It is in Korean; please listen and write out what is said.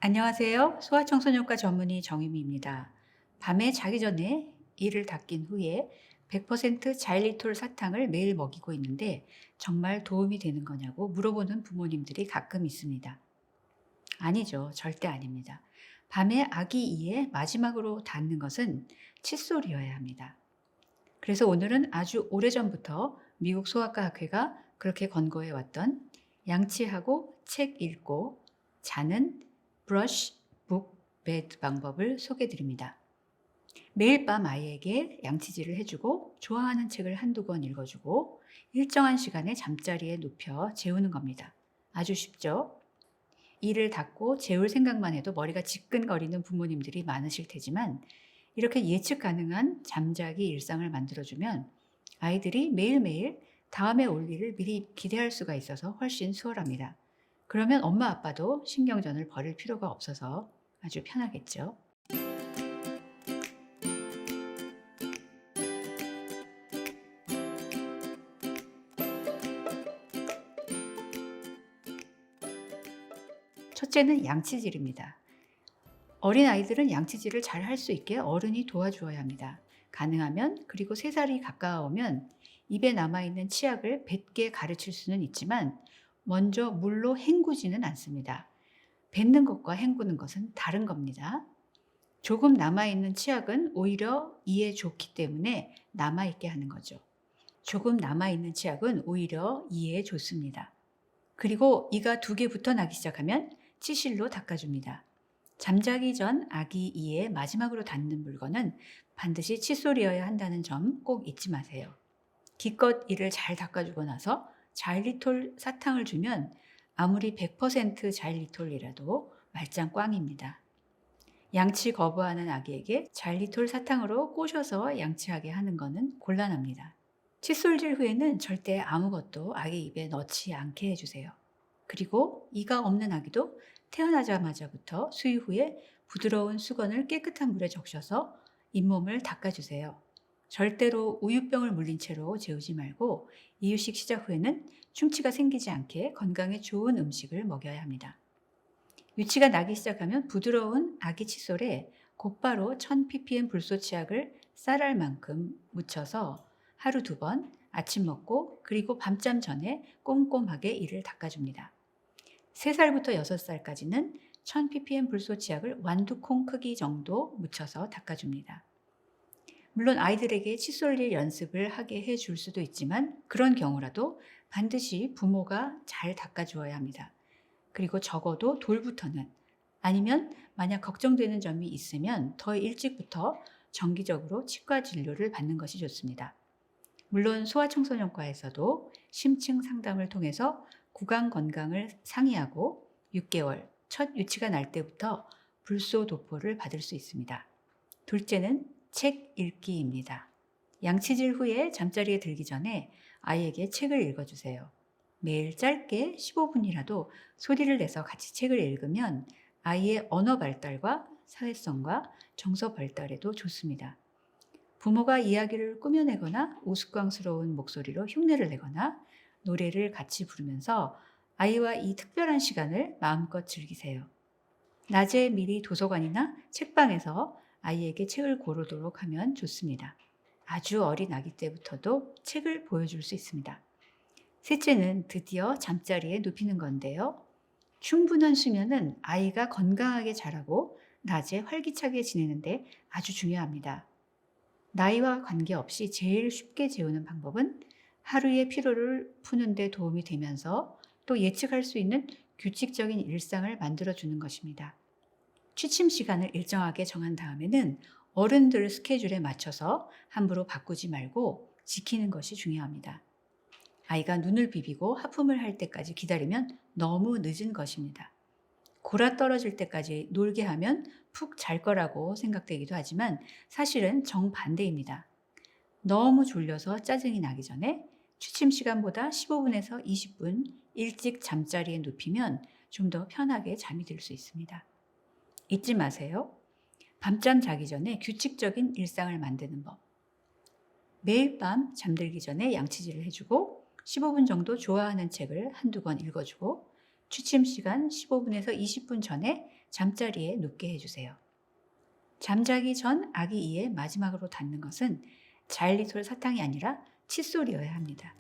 안녕하세요. 소아청소년과 전문의 정유미입니다. 밤에 자기 전에 이를 닦인 후에 100% 자일리톨 사탕을 매일 먹이고 있는데 정말 도움이 되는 거냐고 물어보는 부모님들이 가끔 있습니다. 아니죠. 절대 아닙니다. 밤에 아기 이에 마지막으로 닿는 것은 칫솔이어야 합니다. 그래서 오늘은 아주 오래전부터 미국 소아과 학회가 그렇게 권고해 왔던 양치하고 책 읽고 자는 브러쉬, 북, 베드 방법을 소개해 드립니다. 매일 밤 아이에게 양치질을 해주고 좋아하는 책을 한두 권 읽어주고 일정한 시간에 잠자리에 눕혀 재우는 겁니다. 아주 쉽죠? 이를 닫고 재울 생각만 해도 머리가 지끈거리는 부모님들이 많으실 테지만 이렇게 예측 가능한 잠자기 일상을 만들어주면 아이들이 매일매일 다음에 올 일을 미리 기대할 수가 있어서 훨씬 수월합니다. 그러면 엄마 아빠도 신경전을 벌일 필요가 없어서 아주 편하겠죠. 첫째는 양치질입니다. 어린 아이들은 양치질을 잘 할 수 있게 어른이 도와주어야 합니다. 가능하면 그리고 3살이 가까우면 입에 남아있는 치약을 뱉게 가르칠 수는 있지만 먼저 물로 헹구지는 않습니다. 뱉는 것과 헹구는 것은 다른 겁니다. 조금 남아있는 치약은 오히려 이에 좋기 때문에 남아있게 하는 거죠. 조금 남아있는 치약은 오히려 이에 좋습니다. 그리고 이가 2개 붙어 나기 시작하면 치실로 닦아줍니다. 잠자기 전 아기 이에 마지막으로 닿는 물건은 반드시 칫솔이어야 한다는 점 꼭 잊지 마세요. 기껏 이를 잘 닦아주고 나서 자일리톨 사탕을 주면 아무리 100% 자일리톨이라도 말짱 꽝입니다. 양치 거부하는 아기에게 자일리톨 사탕으로 꼬셔서 양치하게 하는 것은 곤란합니다. 칫솔질 후에는 절대 아무것도 아기 입에 넣지 않게 해주세요. 그리고 이가 없는 아기도 태어나자마자부터 수유 후에 부드러운 수건을 깨끗한 물에 적셔서 잇몸을 닦아주세요. 절대로 우유병을 물린 채로 재우지 말고 이유식 시작 후에는 충치가 생기지 않게 건강에 좋은 음식을 먹여야 합니다. 유치가 나기 시작하면 부드러운 아기 칫솔에 곧바로 1000ppm 불소 치약을 쌀알 만큼 묻혀서 하루 2번 아침 먹고 그리고 밤잠 전에 꼼꼼하게 이를 닦아줍니다. 3살부터 6살까지는 1000ppm 불소 치약을 완두콩 크기 정도 묻혀서 닦아줍니다. 물론 아이들에게 칫솔질 연습을 하게 해줄 수도 있지만 그런 경우라도 반드시 부모가 잘 닦아주어야 합니다. 그리고 적어도 돌부터는 아니면 만약 걱정되는 점이 있으면 더 일찍부터 정기적으로 치과 진료를 받는 것이 좋습니다. 물론 소아청소년과에서도 심층 상담을 통해서 구강 건강을 상의하고 6개월 첫 유치가 날 때부터 불소 도포를 받을 수 있습니다. 둘째는 책 읽기입니다. 양치질 후에 잠자리에 들기 전에 아이에게 책을 읽어주세요. 매일 짧게 15분이라도 소리를 내서 같이 책을 읽으면 아이의 언어 발달과 사회성과 정서 발달에도 좋습니다. 부모가 이야기를 꾸며내거나 우스꽝스러운 목소리로 흉내를 내거나 노래를 같이 부르면서 아이와 이 특별한 시간을 마음껏 즐기세요. 낮에 미리 도서관이나 책방에서 아이에게 책을 고르도록 하면 좋습니다. 아주 어린 아기 때부터도 책을 보여줄 수 있습니다. 셋째는 드디어 잠자리에 눕히는 건데요. 충분한 수면은 아이가 건강하게 자라고 낮에 활기차게 지내는데 아주 중요합니다. 나이와 관계없이 제일 쉽게 재우는 방법은 하루의 피로를 푸는 데 도움이 되면서 또 예측할 수 있는 규칙적인 일상을 만들어주는 것입니다. 취침 시간을 일정하게 정한 다음에는 어른들 스케줄에 맞춰서 함부로 바꾸지 말고 지키는 것이 중요합니다. 아이가 눈을 비비고 하품을 할 때까지 기다리면 너무 늦은 것입니다. 골아 떨어질 때까지 놀게 하면 푹 잘 거라고 생각되기도 하지만 사실은 정반대입니다. 너무 졸려서 짜증이 나기 전에 취침 시간보다 15분에서 20분 일찍 잠자리에 눕히면 좀 더 편하게 잠이 들 수 있습니다. 잊지 마세요. 밤잠 자기 전에 규칙적인 일상을 만드는 법. 매일 밤 잠들기 전에 양치질을 해주고 15분 정도 좋아하는 책을 한두 권 읽어주고 취침 시간 15분에서 20분 전에 잠자리에 눕게 해주세요. 잠자기 전 아기 이에 마지막으로 닿는 것은 자일리톨 사탕이 아니라 칫솔이어야 합니다.